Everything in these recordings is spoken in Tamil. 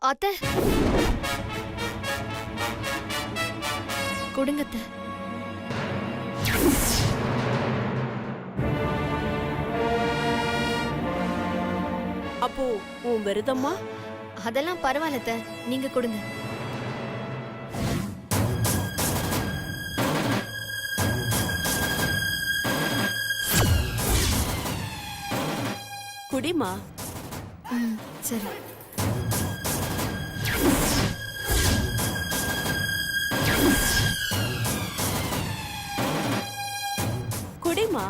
அத்தை கொடுங்க அத்தை. அப்போ உன் விரதம்மா? அதெல்லாம் பரவாயில்ல அத்தை, நீங்க கொடுங்க. குடிமா. சரி. குடிமா.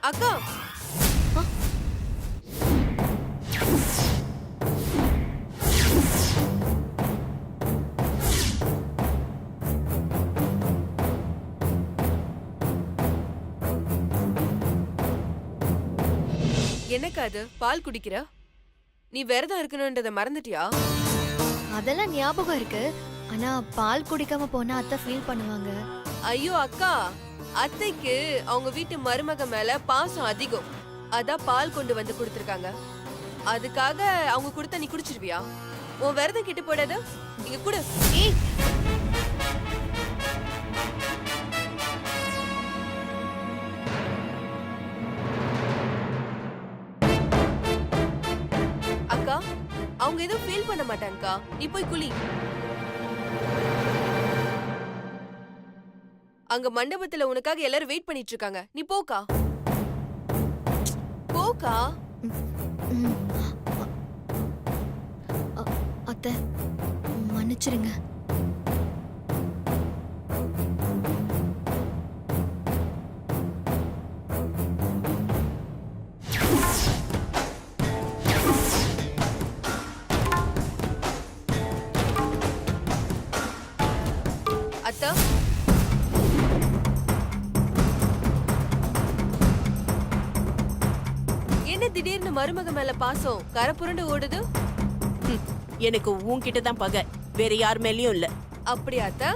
அக்கா என்னக்கா அது பால் குடிக்கிற? நீ விரதம் இருக்கணும்ன்றத மறந்துட்டியா? அதெல்லாம் ஞாபகம் இருக்கு. ஆனா பால் குடிக்காம போனா அத்தை ஃபீல் பண்ணுவாங்க. ஐயோ அக்கா, அத்தைக்கு அவங்க வீட்டு மருமக மேல பாசம் அதிகம். அதான் பால் கொண்டு வந்து கொடுத்திருக்காங்க. அதுக்காக அவங்க கொடுத்தா நீ குடிச்சிருவியா? உன் விரதம் கிட்ட போடாத, இங்க குடு. ஏய், அக்கா அவங்க எதுவும் ஃபீல் பண்ண மாட்டாங்கக்கா, நீ போய் குளி. அங்க மண்டபத்துல உனக்காக எல்லாரும் வெயிட் பண்ணிட்டு இருக்காங்க, நீ போக்கா. போக்கா. அத்தை மன்னிச்சிருங்க. அத்தா என்ன திடீர்னு மருமக மேல பாசம் கரை புரண்டு ஓடுது? எனக்கு உன்கிட்ட தான் பகை, வேற யார் மேலயும் இல்ல. அப்படியா அத்தா?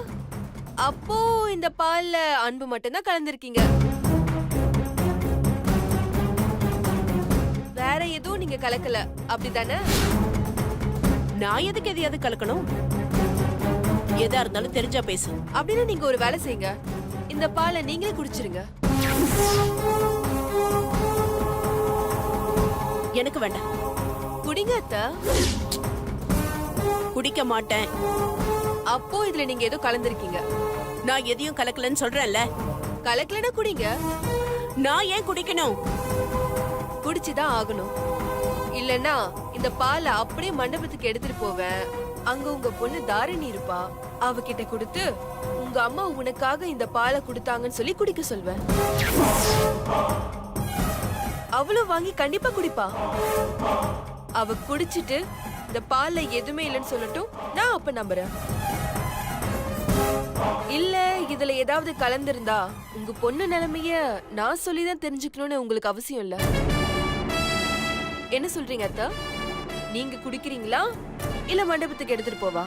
அப்போ இந்த பால்ல அன்பு மட்டும்தான் கலந்துருக்கீங்க, வேற எதுவும் நீங்க கலக்கல, அப்படிதானே? நான் எதுக்கு எதையாவது கலக்கணும்? எதா இருந்தாலும் தெரிஞ்சா பேசு. அப்படின்னு நீங்க ஒரு வேலை செய்யுங்க, இந்த பாலை நீங்களே குடிச்சிருங்க. எனக்கு வேண்டாம். குடிங்க அத்தா. குடிக்க மாட்டேன். அப்போ இதுல நீங்க ஏதோ கலந்துருக்கீங்க. நான் எதையும் கலக்கலன்னு சொல்றேன்ல. கலக்கலன்னா குடிங்க. நான் ஏன் குடிக்கணும்? குடிச்சுதான் ஆகணும். இல்லன்னா இந்த பாலை அப்படியே மண்டபத்துக்கு எடுத்துட்டு போவேன். அங்க உங்க பொண்ணு தாரிணி இருப்பா, அவகிட்ட கொடுத்து உங்க அம்மா உனக்காக இந்த பாலை கொடுத்தாங்கன்னு சொல்லி குடிக்க சொல்வேன். அவளும் வாங்கி கண்டிப்பா குடிப்பா. அவ குடிச்சிட்டு இந்த பால்ல எதுவுமே இல்லைன்னு சொல்லட்டும், நான் அப்ப நம்புறேன். இல்ல இதுல ஏதாவது கலந்திருந்தா உங்க பொண்ணு நிலைமைய நான் சொல்லிதான் தெரிஞ்சுக்கணும்னு உங்களுக்கு அவசியம் இல்ல. என்ன சொல்றீங்க அத்தா? நீங்க குடிக்கிறீங்களா இல்ல மண்டபத்துக்கு எடுத்துட்டு போவா?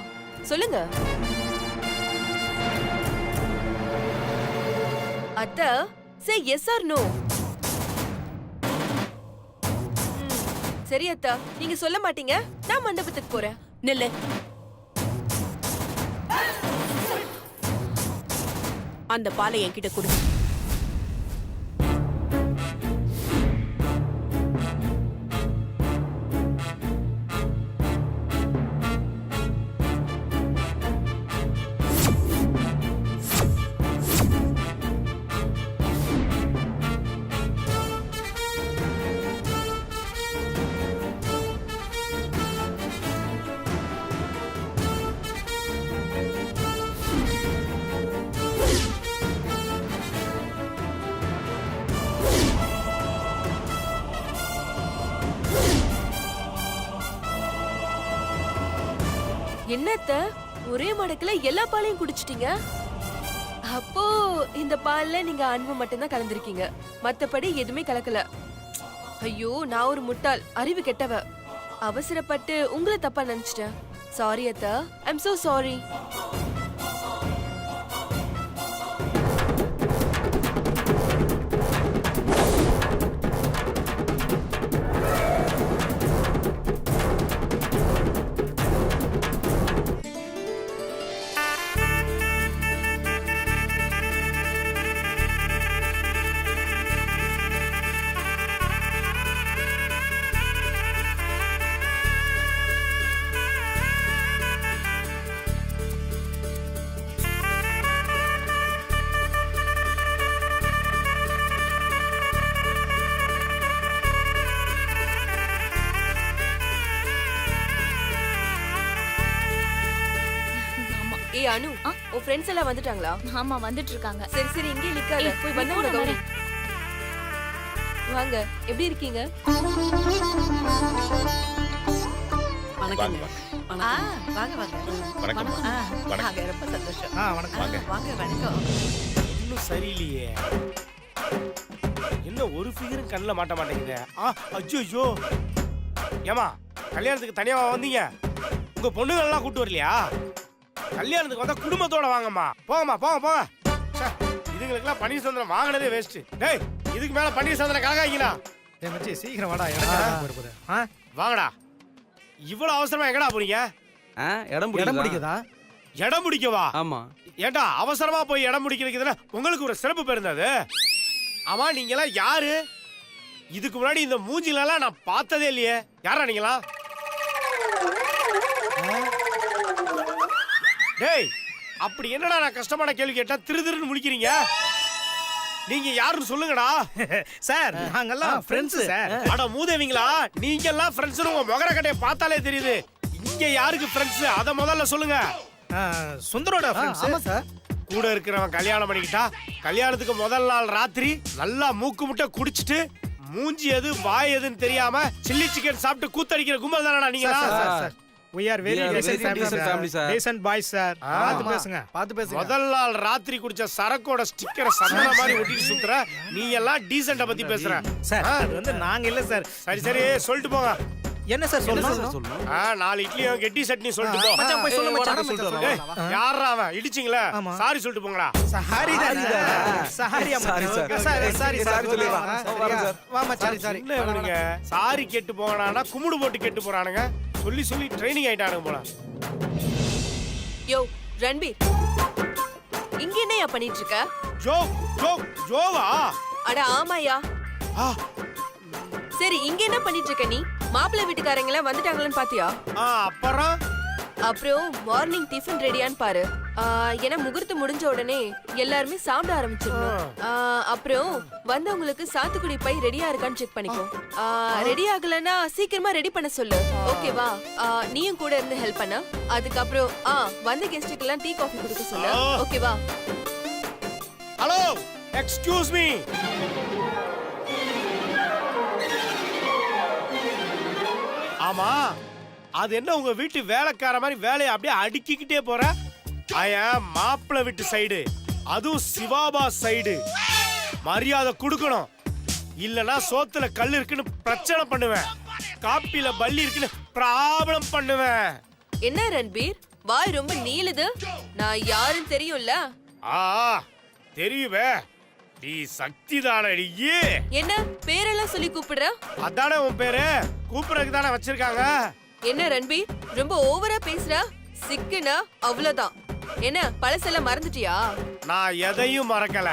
சொல்லுங்க அத்தா. say yes or no. சரி அத்தா, நீங்க சொல்ல மாட்டீங்க, நான் மண்டபத்துக்கு போறேன். நில்லு. அந்த பாலை என்கிட்ட கொடு. என்னத்த ஒரே மடக்குல எல்லா பாலையும் குடிச்சிட்டீங்க? அப்போ இந்த பால்ல நீங்க அன்பு மட்டும்தான் கலந்திருக்கீங்க, மத்தபடி எதுவுமே கலக்கல. ஐயோ, நான் ஒரு முட்டாள், அறிவு கெட்டவ. அவசரப்பட்டு உங்களை தப்பா நினைச்சிட்டேன். சாரி அத்தா, ஐம் so சாரி. ஏய் அனு, உன் ஃப்ரெண்ட்ஸ் எல்லாம் வந்துட்டாங்களா? ஆமா வந்துட்டு இருக்காங்க. சரி சரி, இங்கே நிக்காத, ஏய், போய் நீ வந்து கூட கௌரி. வாங்க, எப்படி இருக்கீங்க? வணக்கங்க. வாங்க வாங்க. வணக்கம். வாங்க, ரொம்ப சந்தோஷம். வணக்கம். வாங்க. வாங்க, வணக்கம். இன்னும் சரியில்லையே. என்ன ஒரு ஃபிகரும் கண்ணில் மாட்ட மாட்டேங்குது. அச்சோ. ஏமா, கல்யாணத்துக்கு தனியாவா வந்தீங்க? உங்க பொண்ணுங்களெல்லாம் கூட்டு வரலையா? கல்யாணத்துக்கு வந்தா குடும்பத்தோட வாங்கம்மா. போங்கம்மா, போங்க. இதுங்களுக்கெல்லாம் பன்னீர் சந்திரன் வாங்கினதே வேஸ்ட். டேய், இதுக்கு மேல பன்னீர் சந்திரன் கலகாய்ங்களா? சீக்கிரம் வாடா, இடம் வாங்கடா. இவ்வளவு அவசரமா எங்கடா போறீங்க? இடம் பிடிக்குதா? இடம் பிடிக்கவா? ஆமா. ஏண்டா அவசரமா போய் இடம் பிடிக்கிறதுல உங்களுக்கு ஒரு சிறப்பு பேர் இருந்தது. ஆமா, நீங்க எல்லாம் யாரு? இதுக்கு முன்னாடி இந்த மூஞ்சிலெல்லாம் நான் பார்த்ததே இல்லையே. யாரா நீங்களா? டேய், அப்படி என்னடா நான் கஷ்டமான கேள்வி கேட்டா திருன்னு முடிக்கிறீங்க? நீங்க யாருன்னு சொல்லுங்கடா. சார், நாங்கெல்லாம் ஃப்ரெண்ட்ஸ் சார். அட மூதேவிங்களா, நீங்க எல்லாம் ஃப்ரெண்ட்ஸ் உங்க முகர கட்டைய பார்த்தாலே தெரியுது. இங்க யாருக்கு ஃப்ரெண்ட்ஸ் அத முதல்ல சொல்லுங்க. சுந்தரோட ஃப்ரெண்ட்ஸ். ஆமா சார். கூட இருக்கிறவன் கல்யாணம் பண்ணிக்கிட்டா கல்யாணத்துக்கு முதல் நாள் ராத்திரி நல்லா மூக்கு முட்டை குடிச்சிட்டு மூஞ்சி எது வாய் எதுன்னு தெரியாம சில்லி சிக்கன் சாப்பிட்டு கூத்தடிக்கிற கும்பல் தானடா நீங்களா? We are very decent family sir. Decent boys sir. பாத்து பேசுங்க. முதல் நாள் ராத்திரி குடிச்ச சரக்கோட ஸ்டிக்கரை சந்தன மாதிரி ஒட்டிட்டு சுத்துற நீ எல்லாம் டீசென்ட்டா பத்தி பேசுற சார். அது வந்து நாங்க இல்ல சார். சரி சொல்லிட்டு போங்க. என்ன சார் சொல்லணும்? 4 இட்லியும் கெட்டி சட்னி சொல்லிட்டு போ. மச்சான் போய் சொல்லு மச்சான். ஏய், யாரா அவன் இடிச்சிங்களா? சாரி சொல்லிட்டு போங்கடா. சாரி சொல்லிடுவா. வா மச்சான். சாரி. என்ன இவனுங்க சாரி கேட்டு போறானா குமுடு போட்டு கேட்டு போறானுங்க. சொல்லி ட்ரைனிங் ஆயிட்டானுங்க போல. யோ ரன்பீர், இங்க என்னையா பண்ணிட்டு இருக்க? ஜோவா? அட ஆமாயா. சரி, இங்க என்ன பண்ணிட்டு இருக்க நீ? மாப்பிள்ளை வீட்டுக்காரங்க எல்லாம் வந்துட்டாங்களான்னு பாத்தியா? அப்புறம் மார்னிங் டிஃபன் ரெடியான்னு பாரு. ஏன்னா முகூர்த்தம் முடிஞ்ச உடனே எல்லாருமே சாப்பிட ஆரம்பிச்சிடணும். அப்புறம் வந்தவங்களுக்கு சாத்துக்குடி பை ரெடியா இருக்கான்னு செக் பண்ணிக்கோ. ரெடி ஆகலன்னா சீக்கிரமா ரெடி பண்ண சொல்லு, ஓகேவா? நீயும் கூட இருந்து ஹெல்ப் பண்ண. அதுக்கப்புறம் வந்த கெஸ்டுக்கு எல்லாம் டீ காஃபி கொடுக்க சொல்லு, ஓகேவா? Hello, excuse me. ஆமா, அது என்ன உங்க வீட்டு வேலைக்கார மாதிரி வேலையை அப்படியே அடுக்கிக்கிட்டே போற? மாப்பிள்ளை வீட்டு சைடு, அதுவும் சிவாபா சைடு. மரியாதை கொடுக்கணும், இல்லனா சோத்துல கல் இருக்குன்னு பிரச்சனை பண்ணுவேன், காப்பில பல்லி இருக்குன்னு ப்ராப்ளம் பண்ணுவேன். என்ன ரன்பீர், வாய் ரொம்ப நீளுது. நான் யாருன்னு தெரியும்ல? தெரியுமே, நீ சக்தி தானடி. என்ன பேரெல்லாம் சொல்லி கூப்பிடுற? அதானே உன் பேரு, கூப்பிடுறதுக்கு தானே வச்சிருக்காங்க. என்ன ரன்பீர், ரொம்ப ஓவரா பேசுற. சிக்குனா அவ்வளவுதான். என்ன பழசெல்லாம் மறந்துட்டியா? நான் எதையும் மறக்கல.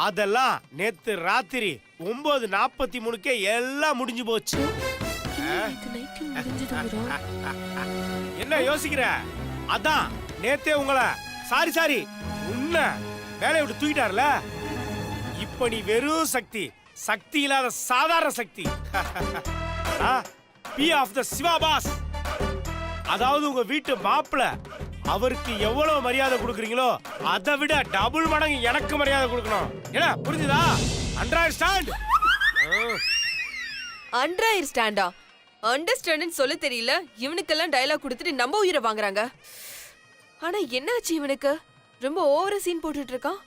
அதெல்லாம் நேத்து ராத்திரி 9:43 எல்லாம் முடிஞ்சு போச்சு. என்ன யோசிக்கிற? அதான் நேத்தே உங்களை சாரி உன்ன வேலையை விட்டு தூக்கிட்டார்ல. இப்ப நீ வெறும் சக்தி இல்லாத சாதாரண சக்தி. பி ஆஃப் த சிவா பாஸ். அதாவது உங்க வீட்டு மாப்பிள்ள, அவருக்கு எவ்வளவு மரியாதை கொடுக்குறீங்களோ அதை விட டபுள் மடங்கு எனக்கு மரியாதை கொடுக்கணும். என்ன புரிஞ்சுதா? அண்டர்ஸ்டாண்ட்? அண்டர் ஸ்டாண்டா? அண்டர்ஸ்டாண்டிங் சொல்ல தெரியல, இவனுக்கெல்லாம் டயலாக் கொடுத்துட்டு நம்ம உயிரை வாங்குறாங்க. ஆனா என்னாச்சு இவனுக்கு? ரொம்ப ஓவர சீன் போட்டுட்டு இருக்கான்.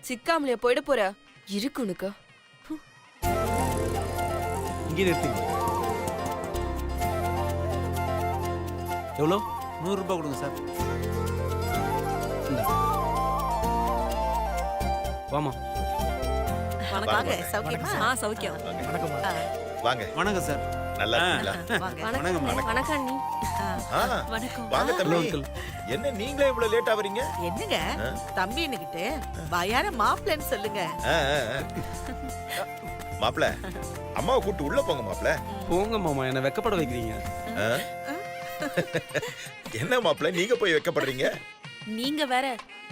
சிக்காமலையா போயிட போற? இருக்கு உனக்கு. இங்கே நிறுத்துங்க. எவ்வளோ? 100 ரூபாய் கொடுங்க சார். வாமா. வாங்க சௌக்கியமா? சௌக்கியம். வாங்க. வணக்கம் சார். நல்லா இருக்கீங்களா? வணக்கம் அண்ணி. வாங்க தம்பி. என்ன நீங்களே இவ்வளவு லேட் ஆவறீங்க? என்னங்க தம்பி என்னகிட்ட வயார மாப்பிள்ளைன்னு சொல்லுங்க. மாப்ள, அம்மாவை கூட்டு உள்ள போங்க மாப்ள. போங்க மாமா, என்ன வெக்கப்பட வைக்கிறீங்க. என்ன மாப்ள நீங்க போய் வெக்கப்படுறீங்க? நீங்க வேற,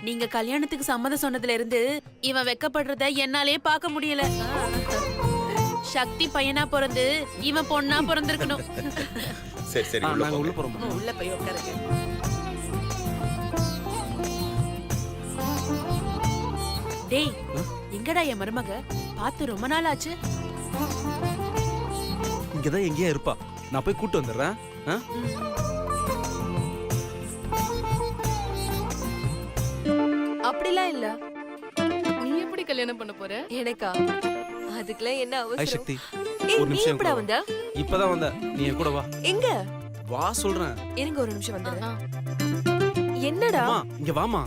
நீங்க கல்யாணத்துக்கு சம்மதம் சொன்னதுல இருந்து இவன் வெக்கப்படுறத என்னாலே பார்க்க முடியல. சக்தி பையனா பிறந்து இவன் பொண்ணா பிறந்திருக்கணும். சரி சரி நாங்க உள்ள போறோம். உள்ள போய் உட்காருங்க. டேய், எங்கடா என் மருமக? பார்த்து ரொம்ப நாள் ஆச்சு. இங்கதான் எங்கேயா இருப்பா. நான் போய் கூட்டு வந்துடுறேன். அப்படிலாம் இல்ல. நீ எப்படி கல்யாணம் பண்ண போற? எனக்கா? அதுக்கெல்லாம் என்ன ஐ அவசரம்? சக்தி, ஏய், ஒரு நீ நிமிஷம் எப்படா வந்த? இப்பதான் வந்த. நீ என் கூட வா. எங்க? வா சொல்றேன். இருங்க ஒரு நிமிஷம் வந்துடுறேன். என்னடா? அம்மா, இங்க வாமா.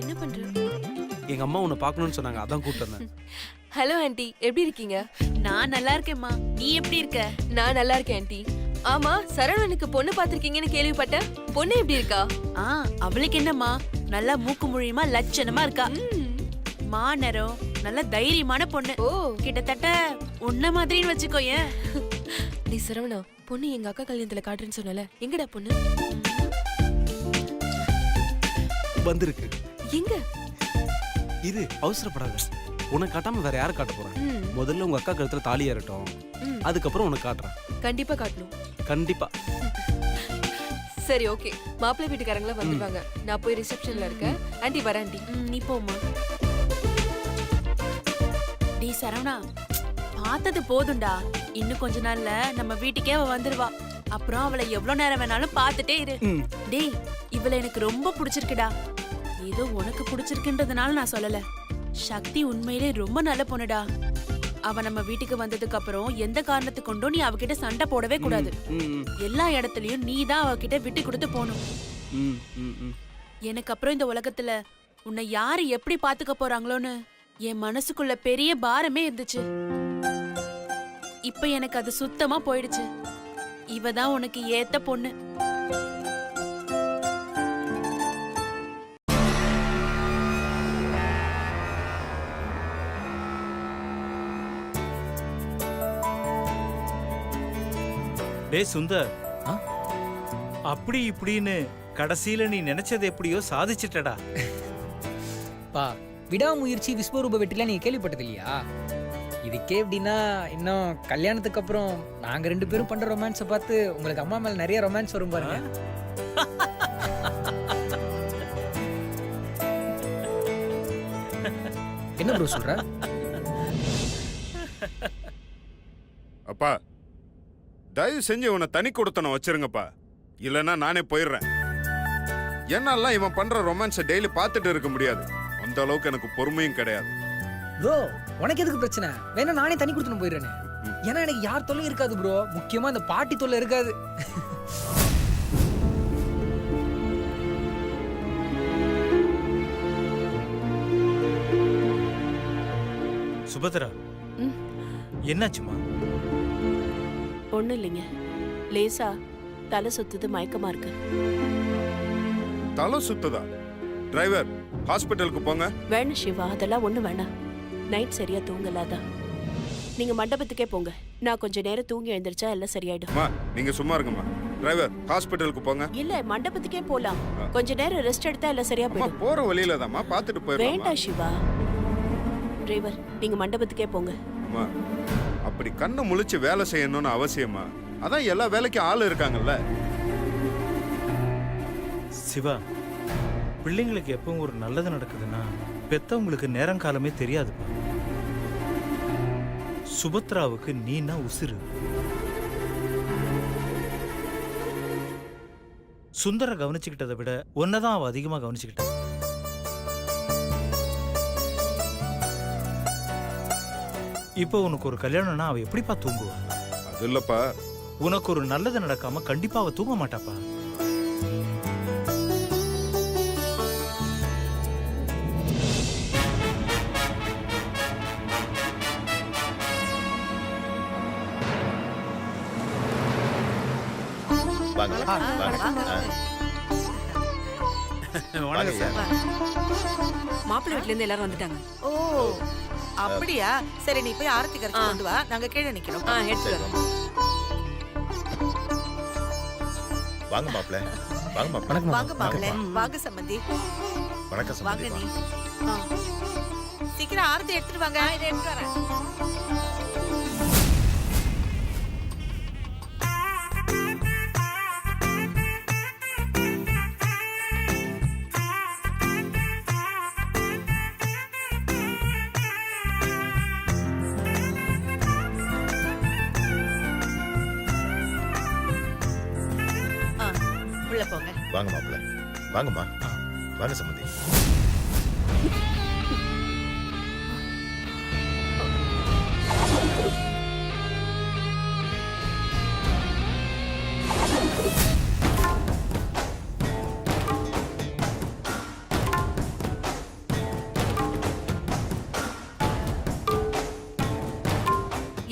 என்ன பண்ற? எங்க அம்மா உன்னை பார்க்கணும்னு சொன்னாங்க, அதான் கூப்பிட்டு வந்தேன். ஹலோ ஆண்டி, எப்படி இருக்கீங்க? நான் நல்லா இருக்கேம்மா. நீ எப்படி இருக்க? நான் நல்லா இருக்கேன் ஆண்டி. ஆமா, சரவணனுக்கு பொண்ணு பாத்திருக்கீங்கன்னு கேள்விப்பட்டேன். பொண்ணு எப்படி இருக்கா? அவளுக்கு என்னம்மா, நல்லா மூக்கு முழியுமா லட்சணமா இருக்கா. மாநரம், நல்ல தைரியமான பொண்ணு. ஓ, கிட்டத்தட்ட உன்ன மாதிரின்னு வச்சுக்கோயேன். நீ சரவணா, பொண்ணு எங்க அக்கா கல்யாணத்துல காட்டுறேன்னு சொன்னல, எங்கடா பொண்ணு? வந்திருக்கு. எங்க? இரு, அவசரப்படாத. உனக்கு காட்டாம வேற யாரை காட்ட போறேன்? முதல்ல உங்க அக்கா கழுத்துல தாலி ஏறட்டும், அதுக்கப்புறம் உனக்கு காட்டுறேன். கண்டிப்பா காட்டணும். கண்டிப்பா. சரி, ஓகே. மாப்பிள்ளை வீட்டுக்காரங்களா வந்துருவாங்க. நான் போய் ரிசப்ஷன்ல இருக்கேன். ஆண்டி வரேன் ஆண்டி. நீ போம்மா. டீ சரவணா, பார்த்தது போதும்டா. இன்னும் கொஞ்ச நாள்ல நம்ம வீட்டுக்கே அவ வந்துருவா. அப்புறம் அவளை எவ்வளவு நேரம் வேணாலும் பார்த்துட்டே இரு. டேய், இவளை எனக்கு ரொம்ப பிடிச்சிருக்குடா. ஏதோ உனக்கு பிடிச்சிருக்குன்றதுனால நான் சொல்லல. சக்தி உண்மையிலே ரொம்ப நல்ல பொண்ணுடா. அவ நம்ம வீட்டுக்கு வந்ததுக்கு அப்புறம் எந்த காரணத்துக்கு கொண்டும் நீ அவகிட்ட சண்டை போடவே கூடாது. எல்லா இடத்துலயும் நீ தான் அவகிட்ட விட்டு கொடுத்து போகணும். எனக்கு அப்புறம் இந்த உலகத்துல உன்னை யாரு எப்படி பாத்துக்க போறாங்களோன்னு என் மனசுக்குள்ள பெரிய பாரமே இருந்துச்சு. இப்ப எனக்கு அது சுத்தமா போயிடுச்சு. இவ தான் உனக்கு ஏத்த பொண்ணு. டே சுந்தர், அப்படி இப்படின்னு கடைசியில நீ நினைச்சது எப்படியோ சாதிச்சிட்டடா. பா, விடாமுயற்சி விஸ்வரூப வெற்றிலாம் நீங்க கேள்விப்பட்டது இல்லையா? இதுக்கே எப்படின்னா இன்னும் கல்யாணத்துக்கு அப்புறம் நாங்க 2 பேரும் பண்ற ரொமான்ஸை பார்த்து உங்களுக்கு அம்மா மேல நிறைய ரொமான்ஸ் வரும் பாருங்க. என்ன ப்ரோ சொல்ற? அப்பா, தயவு செஞ்சு இவனை தனி கொடுத்தன வச்சிருங்கப்பா, இல்லைன்னா நானே போயிடுறேன். என்னாலாம் இவன் பண்ற ரொமான்ஸை டெய்லி பார்த்துட்டு இருக்க முடியாது. அந்த அளவுக்கு எனக்கு பொறுமையும் கிடையாது. ப்ரோ, உனக்கு எதுக்கு பிரச்சனை? வேணா நானே தனி கொடுத்துன்னு போயிடுறேன். ஏன்னா எனக்கு யார் தொல்லையும் இருக்காது ப்ரோ. முக்கியமா இந்த பாட்டி தொல்லை இருக்காது. சுபத்ரா, என்னாச்சுமா? ஒண்ணும் இல்லைங்க, லேசா தலை சுத்துது, மயக்கமா இருக்கு. தலை சுத்துதா? டிரைவர், ஹாஸ்பிட்டலுக்கு போங்க. வேணும் சிவா, அதெல்லாம் ஒண்ணு வேணாம். நைட் சரியா தூங்கலாதான். நீங்க மண்டபத்துக்கே போங்க. நான் கொஞ்ச நேரம் தூங்கி எழுந்திருச்சா எல்லாம் சரியாயிடும். அம்மா, நீங்க சும்மா இருங்கம்மா. டிரைவர், ஹாஸ்பிட்டலுக்கு போங்க. இல்ல, மண்டபத்துக்கே போலாம். கொஞ்ச நேரம் ரெஸ்ட் எடுத்தா எல்லாம் சரியா அம்மா, போயிடும். போற வழியில தான்மா, பார்த்துட்டு போயிடலாம். வேண்டாம் சிவா. டிரைவர், நீங்க மண்டபத்துக்கே போங்க. அம்மா, அப்படி கண்ணை முழிச்சு வேலை செய்யணும்னு அவசியமா? அதான் எல்லா வேலைக்கும் ஆள் இருக்காங்கல்ல. சிவா, பிள்ளைங்களுக்கு எப்பவும் ஒரு நல்லது நடக்குதுன்னா பெத்தவங்களுக்கு நேரம் காலமே தெரியாதுப்பா. சுபத்ராவுக்கு நீனா உசுரு. சுந்தர கவனிச்சுக்கிட்டதை விட ஒன்னதான் அவ அதிகமா கவனிச்சுக்கிட்டா. இப்போ உனக்கு ஒரு கல்யாணம்னா அவ எப்படிப்பா தூங்குவா? அது இல்லப்பா, உனக்கு ஒரு நல்லது நடக்காம கண்டிப்பா அவ தூங்க மாட்டாப்பா. வாங்க வாங்க. வணக்கம் சார். மாப்பிள்ளை வீட்ல இருந்து எல்லாரும் வந்துட்டாங்க. ஓ அப்படியா? சரி நீ போய் ஆரத்தி கரைச்சு கொண்டு வா, நாங்க கீழே நிக்கிறோம். எடுத்து வரோம். வாங்க மாப்ள. வாங்க மாப்ள. வணக்கம் வாங்க மாப்பிள்ளை, வாங்க சம்பந்தி. வணக்கம் வாங்க சம்பந்தி. நீ சீக்கிரம் ஆரத்தி எடுத்துட்டு வாங்க. இதை எடுத்து வரேன். உள்ள போங்க. வாங்க மாப்ள. வாங்கம்மா. வாங்க சம்பந்தி.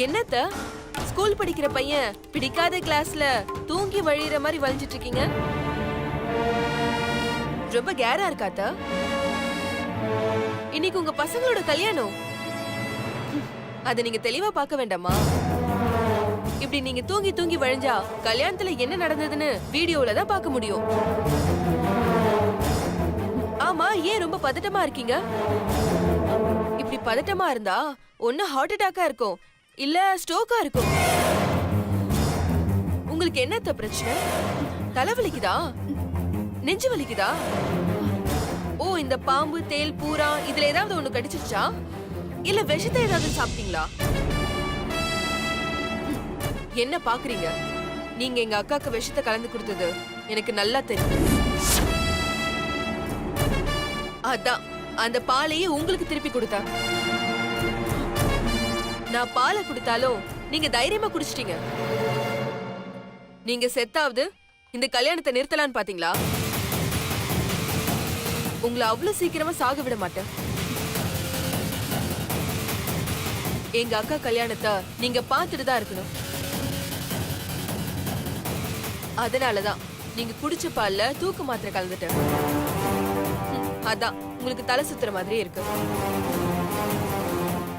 என்னத்த ஸ்கூல் படிக்கிற பையன் பிடிக்காத கிளாஸ்ல தூங்கி வழியிற மாதிரி வளைஞ்சிட்டு இருக்கீங்க? ரொம்ப கேரா இருக்காத்த? இன்னைக்கு உங்க பசங்களோட கல்யாணம். அத நீங்க தெளிவா பார்க்க வேண்டாமா? இப்படி நீங்க தூங்கி தூங்கி வழிஞ்சா கல்யாணத்துல என்ன நடந்ததுன்னு வீடியோல தான் பார்க்க முடியும். ஆமா, ஏன் ரொம்ப பதட்டமா இருக்கீங்க? இப்படி பதட்டமா இருந்தா ஒண்ணு ஹார்ட் அட்டாக்கா இருக்கும், இல்ல ஸ்ட்ரோக்கா இருக்கும். உங்களுக்கு என்னத்த பிரச்சனை? தலை வலிக்குதா? நெஞ்சு வலிக்குதா? ஓ, இந்த பாம்பு, தேல், பூரா இதுல ஏதாவது ஒண்ணு கடிச்சிருச்சா? இல்ல விஷத்தை ஏதாவது சாப்பிட்டீங்களா? என்ன பாக்குறீங்க? நீங்க எங்க அக்காக்கு விஷத்தை கலந்து கொடுத்தது எனக்கு நல்லா தெரியும். அதான் அந்த பாலையே உங்களுக்கு திருப்பி கொடுத்தா. நான் பாலை குடித்தாலும் நீங்க தைரியமா குடிச்சிட்டீங்க. நீங்க செத்தாவது இந்த கல்யாணத்தை நிறுத்தலான்னு பாத்தீங்களா? உங்களை அவ்வளவு சீக்கிரமா சாக விட மாட்டேன். எங்க அக்கா கல்யாணத்தை நீங்க பார்த்துட்டு தான் இருக்கணும். அதனாலதான் நீங்க குடிச்ச பால்ல தூக்க மாத்திரை கலந்துட்டேன். அதான் உங்களுக்கு தலை சுத்துற மாதிரி இருக்கு.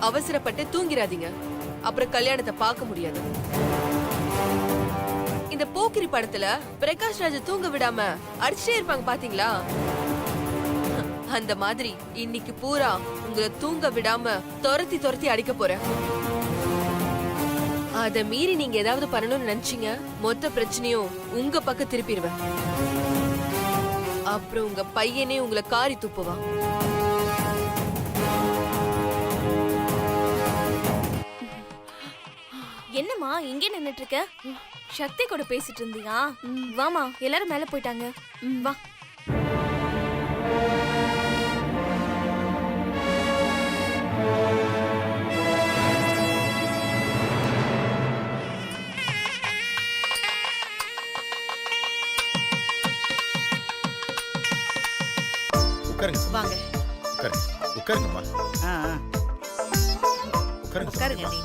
அவசரப்பட்டு தூங்கிராதீங்க, அப்புறம் கல்யாணத்தை பார்க்க முடியாது. இந்த போக்கிரி படத்துல பிரகாஷ் ராஜ் தூங்க விடாம அடிச்சுட்டே இருப்பாங்க பாத்தீங்களா? அந்த மாதிரி இன்னைக்கு பூரா உங்களை தூங்க விடாம துரத்தி துரத்தி அடிக்க போறேன். அத மீறி நீங்க ஏதாவது பண்ணணும்னு நினைச்சீங்க, மொத்த பிரச்சனையும் உங்க பக்கம் திருப்பிடுவேன். அப்புறம் உங்க பையனே உங்களை காரி துப்புவான். என்னம்மா இங்கே நின்னுட்டு இருக்க? சக்தி கூட பேசிட்டு இருந்தியா? வாமா, எல்லாரும் மேல போயிட்டாங்க. வா. உட்காருங்க. வாங்க. உட்காருங்க. உட்காருங்கம்மா. உட்காருங்க. உட்காருங்க நீ.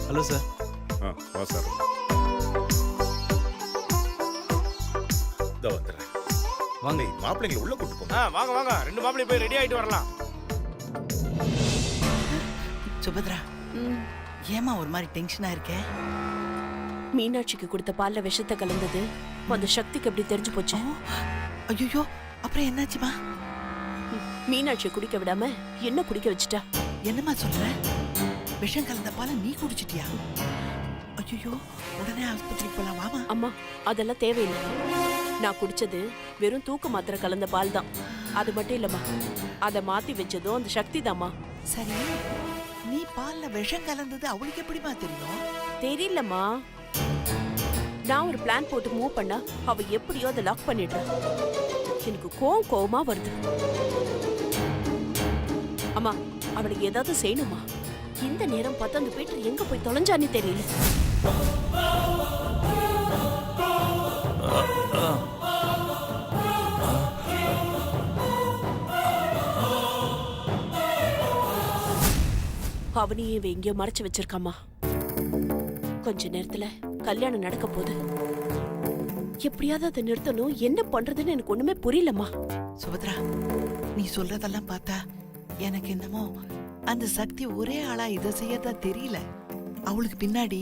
Hello sir. வா சார். இதோ வந்துடுறேன். வாங்க. மாப்பிள்ளைங்களை உள்ள கூட்டு போங்க. வாங்க வாங்க, ரெண்டு மாப்பிள்ளை போய் ரெடி ஆயிட்டு வரலாம். சுபத்ரா, ஏமா ஒரு மாதிரி டென்ஷனா இருக்கே? மீனாட்சிக்கு கொடுத்த பால்ல விஷத்தை கலந்தது அந்த சக்திக்கு எப்படி தெரிஞ்சு போச்சு? ஐயோ, அப்புறம் என்னாச்சுமா? மீனாட்சியை குடிக்க விடாம என்ன குடிக்க வச்சுட்டா? என்னம்மா சொல்ற? விஷம் கலந்த பாலை நீ குடிச்சிட்டியா? ஐயோ, உடனே ஆஸ்பத்திரிக்கு போலாம். வாமா. அம்மா, அதெல்லாம் தேவையில்லை. நான் குடிச்சது வெறும் தூக்க மாத்திரை கலந்த பால் தான். அது மட்டும் இல்லம்மா, அதை மாத்தி வச்சதும் அந்த சக்தி தாம்மா. சரி, நீ பால்ல விஷம் கலந்தது அவளுக்கு எப்படிமா தெரியும்? தெரியலம்மா, நான் ஒரு பிளான் போட்டு மூவ் பண்ணா அவ எப்படியோ அதை லாக் பண்ணிடுறா. எனக்கு கோவமா வருது. அம்மா, அவளை ஏதாவது செய்யணுமா? இந்த நேரம் பார்த்து அந்த பீட்டர் எங்க போய் தொலைஞ்சான்னு தெரியல. அவனையும் இவ எங்கேயோ மறைச்சு வச்சிருக்காமா. கொஞ்ச நேரத்துல கல்யாணம் நடக்க போகுது. எப்படியாவது அதை நிறுத்தணும். என்ன பண்றதுன்னு எனக்கு ஒண்ணுமே புரியலம்மா. சுபத்ரா, நீ சொல்றதெல்லாம் பார்த்தா எனக்கு என்னமோ அந்த சக்தி ஒரே ஆளா இதை செய்யறதா தெரியல. அவளுக்கு பின்னாடி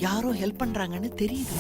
யாரோ ஹெல்ப் பண்றாங்கன்னு தெரியுது.